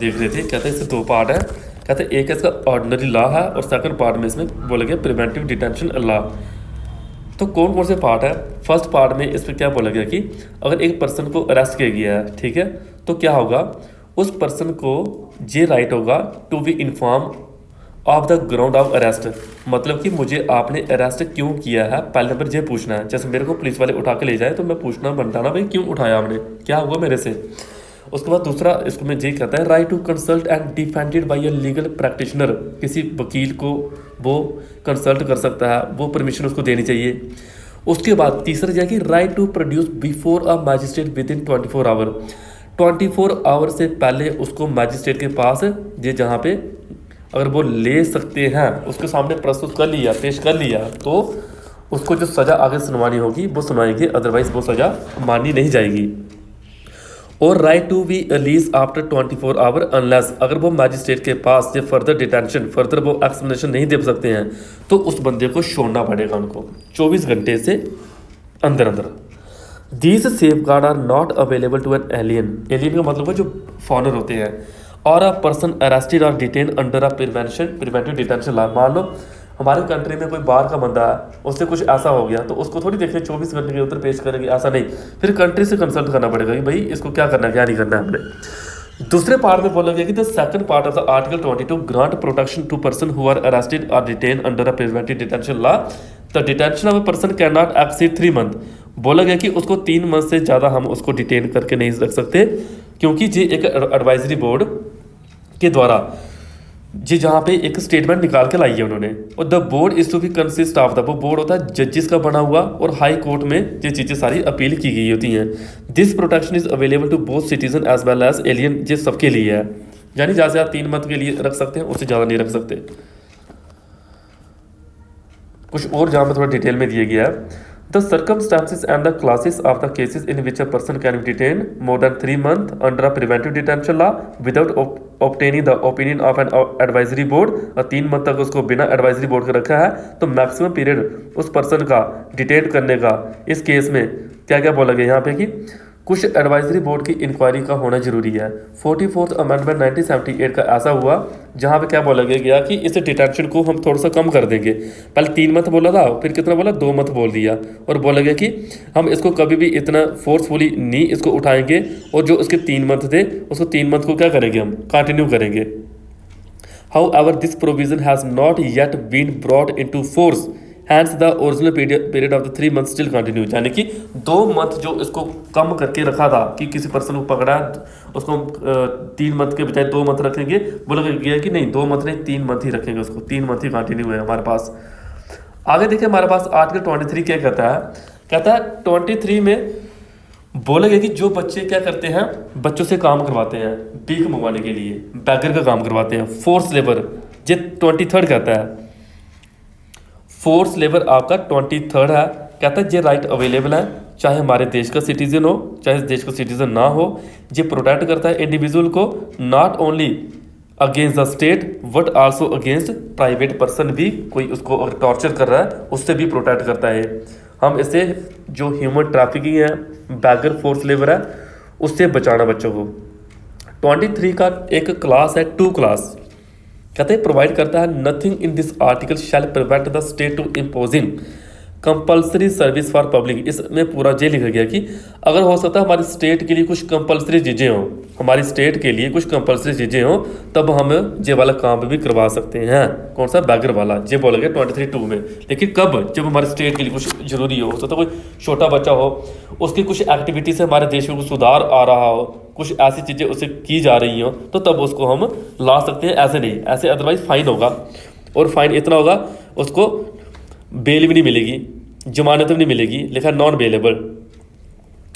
देख रहे थे, कहते हैं इससे दो पार्ट है। कहते हैं एक इसका ऑर्डिनरी लॉ है और सेकंड पार्ट में इसमें बोला गया प्रिवेंटिव डिटेंशन लॉ। तो कौन कौन से पार्ट है? फर्स्ट पार्ट में इसमें क्या बोला गया कि अगर एक पर्सन को अरेस्ट किया गया है, ठीक है, तो क्या होगा, उस पर्सन को ये राइट होगा to be inform of the ground of arrest. मतलब कि मुझे आपने अरेस्ट क्यों किया है, पहले नंबर ये पूछना है। जैसे मेरे को पुलिस वाले उठा के ले जाए तो मैं पूछना बनता ना, भाई क्यों उठाया आपने, क्या हुआ मेरे से। उसके बाद दूसरा इसको में ये कहता है right to consult and defended by a legal practitioner. किसी वकील को वो कंसल्ट कर सकता है, वो परमिशन उसको देनी चाहिए। उसके बाद तीसरा जाएगी right to produce before a magistrate within 24 hour. 24 hour से पहले उसको मैजिस्ट्रेट के पास ये जहाँ पे अगर वो ले सकते हैं, उसके सामने प्रस्तुत कर लिया, पेश कर लिया, तो उसको जो सज़ा आगे सुनवानी होगी वो सुनवाएंगे, अदरवाइज वो सज़ा मानी नहीं जाएगी। और right to be release after 24 hour unless, अगर वो मैजिस्ट्रेट के पास ये फर्दर डिटेंशन, फर्दर वो एक्सप्लेनेशन नहीं दे सकते हैं, तो उस बंदे को छोड़ना पड़ेगा उनको 24 घंटे से अंदर अंदर। These safeguard are not available to an alien. Alien का मतलब है जो फॉरनर होते हैं। और अ पर्सन अरेस्टेड और detain under a preventive detention law. मान लो हमारे कंट्री में कोई बाहर का बंदा है, उससे कुछ ऐसा हो गया, तो उसको थोड़ी देखें 24 घंटे के उतर पेश करेंगे, ऐसा नहीं। फिर कंट्री से कंसल्ट करना पड़ेगा कि भाई इसको क्या करना है, क्या नहीं करना है हमने। दूसरे पार्ट में बोला गया कि the second part of the article 22 grant protection to person who are arrested और detain under a preventive detention law. The detention of a person can not exceed 3 month. बोला गया कि उसको 3 मंथ से ज़्यादा हम उसको डिटेन करके नहीं रख सकते, क्योंकि ये एक एडवाइजरी बोर्ड के द्वारा जी जहाँ पे एक स्टेटमेंट निकाल के लाई है उन्होंने। और the board is to be consist of the, वो बोर्ड होता है जजेस का बना हुआ, और हाई कोर्ट में ये चीज़ें सारी अपील की गई होती हैं। This protection is available to both citizen as well as alien. ये सबके लिए है, यानी ज़्यादा से ज़्यादा 3 मंथ के लिए रख सकते हैं, उससे ज़्यादा नहीं रख सकते। कुछ और जहाँ पर थोड़ा डिटेल में दिया गया है। The circumstances and the classes of the cases in which a person can be detained more than 3 months under a preventive detention law without obtaining the opinion of an advisory board। और 3 month तक उसको बिना advisory board के रखा है, तो maximum period उस person का डिटेन करने का इस केस में क्या क्या बोला गया यहाँ पे कि कुछ एडवाइजरी बोर्ड की इंक्वायरी का होना जरूरी है। 44th अमेंडमेंट 1978 का ऐसा हुआ जहाँ पे क्या बोला गया कि इस डिटेंशन को हम थोड़ा सा कम कर देंगे। पहले 3 मंथ बोला था, फिर कितना बोला, 2 मंथ बोल दिया, और बोला गया कि हम इसको कभी भी इतना फोर्सफुली नहीं इसको उठाएंगे, और जो उसके 3 मंथ थे उसको 3 मंथ को क्या करेंगे, हम कंटिन्यू करेंगे। However, this provision has not yet been brought into force, hence the original period of the 3 months still continue। यानी कि 2 मंथ जो इसको कम करके रखा था कि किसी पर्सन को पकड़ा उसको 3 मंथ के बजाय 2 मंथ रखेंगे, बोला गया कि नहीं 2 मंथ नहीं 3 मंथ ही रखेंगे, उसको 3 मंथ ही कंटिन्यू है हमारे पास। आगे देखिए हमारे पास आर्टिकल 23 क्या कहता है। कहता है 23 में बोला गया कि जो बच्चे क्या करते हैं, बच्चों से काम करवाते हैं भीख मंगवाने के लिए, बैगर का काम करवाते हैं, फोर्स लेबर, ये 23 कहता है। फोर्स लेबर आपका 23 है। कहता है ये राइट अवेलेबल है, चाहे हमारे देश का सिटीजन हो चाहे इस देश का सिटीजन ना हो। ये प्रोटेक्ट करता है इंडिविजुअल को not only against the state but also against private person भी, कोई उसको अगर टॉर्चर कर रहा है उससे भी प्रोटेक्ट करता है। हम इससे जो ह्यूमन ट्रैफिकिंग है, बैगर फोर्स लेबर है, उससे बचाना बच्चों को। 23 का एक क्लास है 2 क्लास, कहते हैं प्रोवाइड करता है nothing in this article shall prevent the state to imposing compulsory service for public. इसमें पूरा ये लिखा गया कि अगर हो सकता है हमारी स्टेट के लिए कुछ कंपल्सरी चीज़ें हों, हमारी स्टेट के लिए कुछ कंपल्सरी चीज़ें हों, तब हम ये वाला काम भी करवा सकते हैं। कौन सा, बैगर वाला, ये बोला गया 23(2) में। लेकिन कब, जब हमारे स्टेट के लिए कुछ जरूरी हो सकता है, कोई छोटा बच्चा हो, उसकी कुछ एक्टिविटी से हमारे देश में कुछ सुधार आ रहा हो, कुछ ऐसी चीज़ें उससे की जा रही हो, तो तब उसको हम ला सकते हैं। ऐसे नहीं, ऐसे अदरवाइज फाइन होगा, और फाइन इतना होगा उसको बेल भी नहीं मिलेगी, जमानत भी नहीं मिलेगी, लिखा नॉन बेलेबल,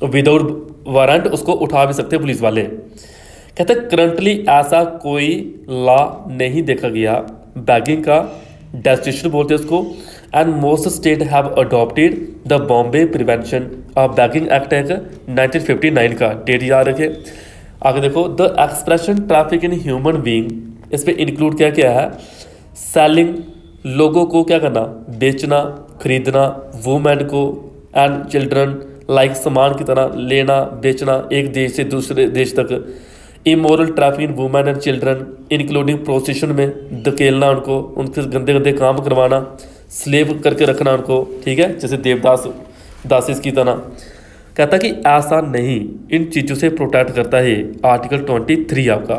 विदाउट वारंट उसको उठा भी सकते हैं पुलिस वाले। कहते हैं करंटली ऐसा कोई लॉ नहीं देखा गया बैगिंग का, डेस्टिनेशन बोलते हैं उसको, and most state have adopted the Bombay prevention of bagging act 1959 का, डेट याद रखे। आगे देखो, the expression traffic in human being, इस पर इंक्लूड क्या क्या है, सेलिंग, लोगों को क्या करना, बेचना खरीदना, वुमेन को एंड चिल्ड्रन लाइक सामान की तरह लेना बेचना एक देश से दूसरे देश तक, immoral traffic in women and children including prostitution में धकेलना, उनको उनके गंदे गंदे काम करवाना, स्लेव करके रखना उनको, ठीक है, जैसे देवदास दासिस की तरह। कहता कि ऐसा नहीं, इन चीज़ों से प्रोटेक्ट करता है आर्टिकल 23 आपका।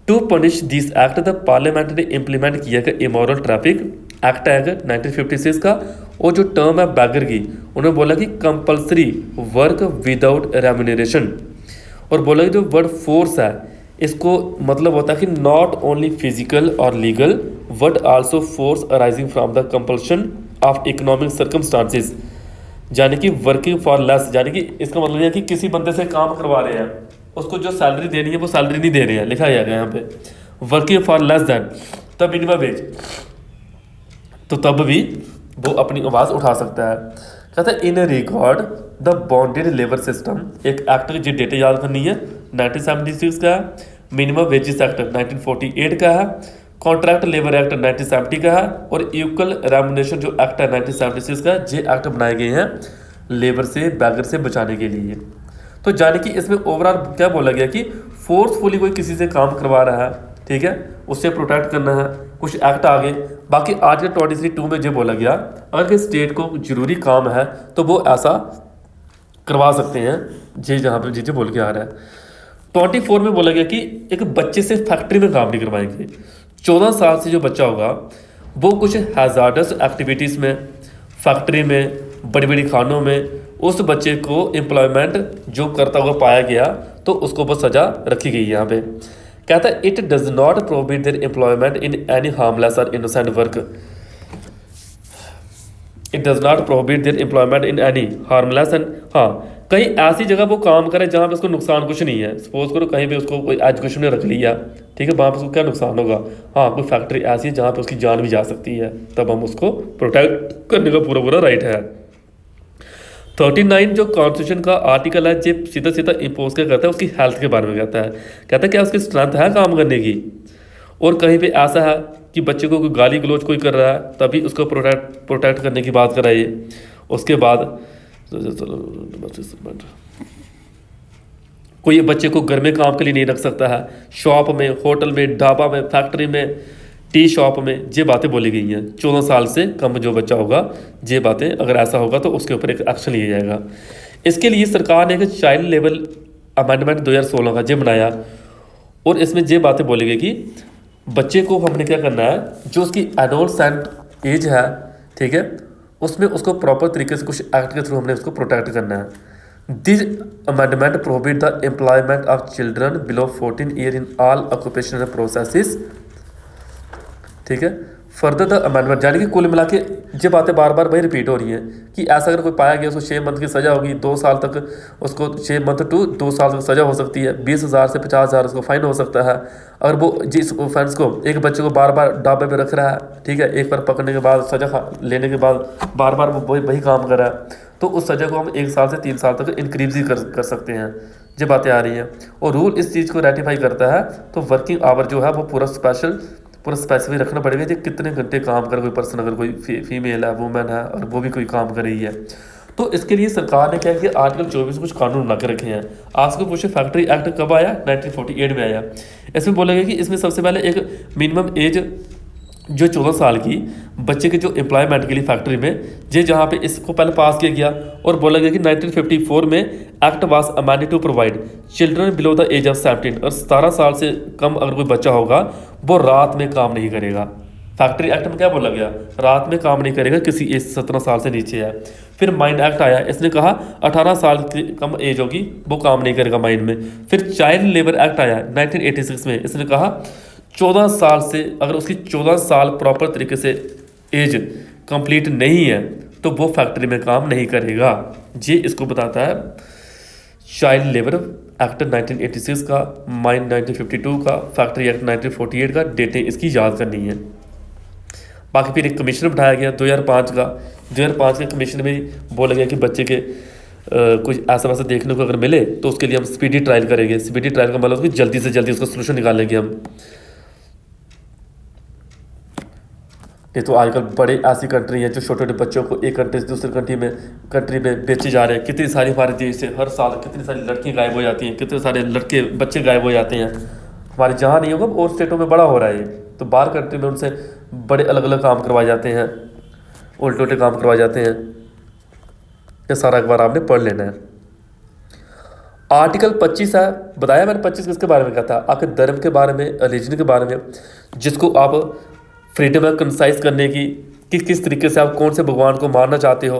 To punish this act the parliament ने इम्प्लीमेंट किया कि इमोरल ट्रैफिक एक्ट है 1956 का। और जो टर्म है बैगर की, उन्होंने बोला कि कंपल्सरी वर्क विदाउट रेम्यूनरेशन। और बोला कि जो वर्ड फोर्स है इसको मतलब होता है कि नॉट ओनली फिजिकल और legal but also force arising from the compulsion of economic circumstances, यानी कि वर्किंग फॉर लेस, यानी कि इसका मतलब है कि किसी बंदे से काम करवा रहे हैं, उसको जो सैलरी देनी है वो सैलरी नहीं दे रहे हैं, लिखा गया यहाँ पे working for less than the minimum wage, तो तब भी वो अपनी आवाज़ उठा सकता है। कहता है in record the bonded labour system, एक एक्ट की डेट याद करनी है 1976 का है, मिनिमम वेजेस एक्ट 1948 का है, कॉन्ट्रैक्ट लेबर एक्ट 1970 का है, और इक्वल रेम्युनरेशन जो एक्ट है 1976 का, ये एक्ट बनाए गए हैं लेबर से बैगर से बचाने के लिए। तो जाने कि इसमें ओवरऑल क्या बोला गया कि फोर्सफुली कोई किसी से काम करवा रहा है, ठीक है, उससे प्रोटेक्ट करना है, कुछ एक्ट आ गए। बाकी आर्टिकल 23(2) में जो बोला गया अगर स्टेट को जरूरी काम है तो वो ऐसा करवा सकते हैं, जे जहाँ पे जी बोल के आ रहा है। 24 में बोला गया कि एक बच्चे से फैक्ट्री में काम नहीं करवाएंगे। 14 साल से जो बच्चा होगा वो कुछ हैजार्डस एक्टिविटीज़ में, फैक्ट्री में, बड़ी बड़ी खानों में उस बच्चे को एम्प्लॉयमेंट जो करता हुआ पाया गया तो उसको वो सज़ा रखी गई है यहाँ पे। कहता है it does not prohibit their employment in any harmless or innocent work, it does not prohibit their employment in any harmless and, हाँ कहीं ऐसी जगह वो काम करे जहाँ पे उसको नुकसान कुछ नहीं है। सपोज करो कहीं पे उसको कोई एजुकेशन में रख लिया, ठीक है, वहाँ पे उसको क्या नुकसान होगा, हाँ कोई फैक्ट्री ऐसी है जहाँ पे उसकी जान भी जा सकती है, तब हम उसको प्रोटेक्ट करने का पूरा पूरा राइट है। 39 जो कॉन्स्टिट्यूशन का आर्टिकल है जो सीधा सीधा इम्पोज क्या करता है, उसकी हेल्थ के बारे में कहता है। कहता है क्या उसकी स्ट्रेंथ है काम करने की, और कहीं पे ऐसा है कि बच्चे को कोई गाली गलौज कोई कर रहा है तभी उसको प्रोटेक्ट करने की बात कराइए। उसके बाद कोई बच्चे को घर में काम के लिए नहीं रख सकता है, शॉप में, होटल में, ढाबा में, फैक्ट्री में, टी शॉप में, ये बातें बोली गई हैं। 14 साल से कम जो बच्चा होगा ये बातें अगर ऐसा होगा तो उसके ऊपर एक एक्शन लिया जाएगा। इसके लिए सरकार ने एक चाइल्ड लेबर अमेंडमेंट 2016 का ये बनाया, और इसमें ये बातें बोली गई कि बच्चे को हमने क्या करना है, जो उसकी एडोलसेंट एज है, ठीक है, उसमें उसको प्रॉपर तरीके से कुछ एक्ट के थ्रू हमने उसको प्रोटेक्ट करना है। This amendment prohibit the employment of children below 14 year in all occupational processes, ठीक है। फर्दर द अमेंडमेंट, यानी कि कुल मिला के ये बातें बार बार वही रिपीट हो रही हैं कि ऐसा अगर कोई पाया गया उसको 6 मंथ की सज़ा होगी, 2 साल तक उसको 6 मंथ टू 2 साल तक सज़ा हो सकती है, 20,000 से 50,000 उसको फाइन हो सकता है। अगर वो जिस ऑफेंस को एक बच्चे को बार बार डाबे पे रख रहा है, ठीक है, एक बार पकड़ने के बाद सज़ा लेने के बाद बार बार वो वही काम कर रहा है, तो उस सज़ा को हम 1 साल से 3 साल तक इंक्रीज ही कर सकते हैं। ये बातें आ रही हैं, और रूल इस चीज़ को रेटिफाई करता है। तो वर्किंग आवर जो है वो पूरा स्पेसिफिक रखना पड़ेगा कि कितने घंटे काम कर कोई पर्सन, अगर कोई फीमेल है, वुमेन है, और वो भी कोई काम कर रही है। तो इसके लिए सरकार ने क्या किया, आर्टिकल 24 कुछ कानून बना के रखे हैं। आज को पूछे फैक्ट्री एक्ट कब आया, 1948 में आया। इसमें बोला गया कि इसमें सबसे पहले एक मिनिमम एज जो 14 साल की बच्चे के जो एम्प्लॉयमेंट के लिए फैक्ट्री में जे जहाँ पे इसको पहले पास किया गया, और बोला गया कि 1954 में act was amended to provide children below the age of 17, और 17 साल से कम अगर कोई बच्चा होगा वो रात में काम नहीं करेगा। फैक्ट्री एक्ट में क्या बोला गया, रात में काम नहीं करेगा किसी एज 17 साल से नीचे है। फिर माइन एक्ट आया, इसने कहा 18 साल की कम एज होगी वो काम नहीं करेगा माइन में। फिर चाइल्ड लेबर एक्ट आया 1986 में, इसने कहा 14 साल से अगर उसकी 14 साल प्रॉपर तरीके से एज कंप्लीट नहीं है तो वो फैक्ट्री में काम नहीं करेगा। ये इसको बताता है चाइल्ड लेबर एक्ट 1986 का, माइन 1952 का, फैक्ट्री एक्ट 1948 का, डेटें इसकी याद करनी है। बाकी फिर एक कमीशन बिठाया गया 2005 का। 2005 के कमीशन में बोला गया कि बच्चे के कुछ ऐसा वैसा देखने को अगर मिले तो उसके लिए हम स्पीडी ट्रायल करेंगे। स्पीडी ट्रायल का मतलब कि जल्दी से जल्दी उसका सोल्यूशन निकालेंगे हम। नहीं तो आजकल बड़े ऐसी कंट्री हैं जो छोटे छोटे बच्चों को एक कंट्री से दूसरी कंट्री में बेचे जा रहे हैं। कितनी सारी हमारे देश से हर साल कितनी सारी लड़कियां गायब हो जाती हैं, कितने सारे लड़के बच्चे गायब हो जाते हैं। हमारे जहाँ नहीं होगा और स्टेटों में बड़ा हो रहा है ये। तो बाहर कंट्री में उनसे बड़े अलग अलग काम करवाए जाते हैं, उल्टे उल्टे काम करवाए जाते हैं। ये सारा अखबार आपने पढ़ लेना है। आर्टिकल 25 है, बताया मैंने 25 किसके बारे में कहा था, आपके धर्म के बारे में, रिलीजन के बारे में, जिसको आप फ्रीडम है कंसाइज करने की, किस तरीके से आप कौन से भगवान को मानना चाहते हो,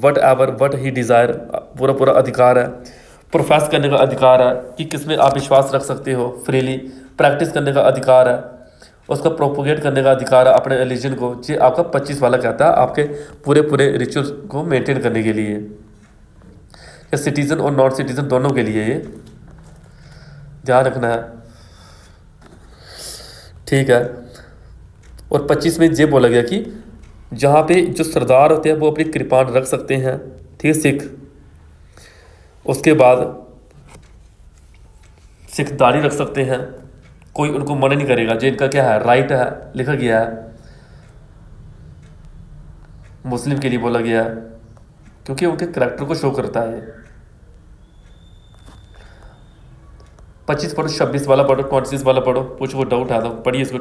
what ever what he desire, पूरा पूरा अधिकार है। प्रोफेस करने का अधिकार है कि किस में आप विश्वास रख सकते हो फ्रीली। प्रैक्टिस करने का अधिकार है, उसका प्रोपोगेट करने का अधिकार है अपने रिलीजन को। ये आपका 25 वाला कहता है, आपके पूरे पूरे रिचुअल्स को मेंटेन करने के लिए, या सिटीज़न और नॉन सिटीज़न दोनों के लिए ये ध्यान रखना है। ठीक है। और 25 में ये बोला गया कि जहाँ पे जो सरदार होते हैं वो अपनी कृपान रख सकते हैं, ठीक है, सिख। उसके बाद सिख दाढ़ी रख सकते हैं, कोई उनको मना नहीं करेगा, जो इनका क्या है राइट है, लिखा गया है। मुस्लिम के लिए बोला गया है क्योंकि उनके करैक्टर को शो करता है। 25 पढ़ो, 26 वाला पढ़ो, 26 वाला पढ़ो, कुछ वो डाउट है तो पढ़िए इसको।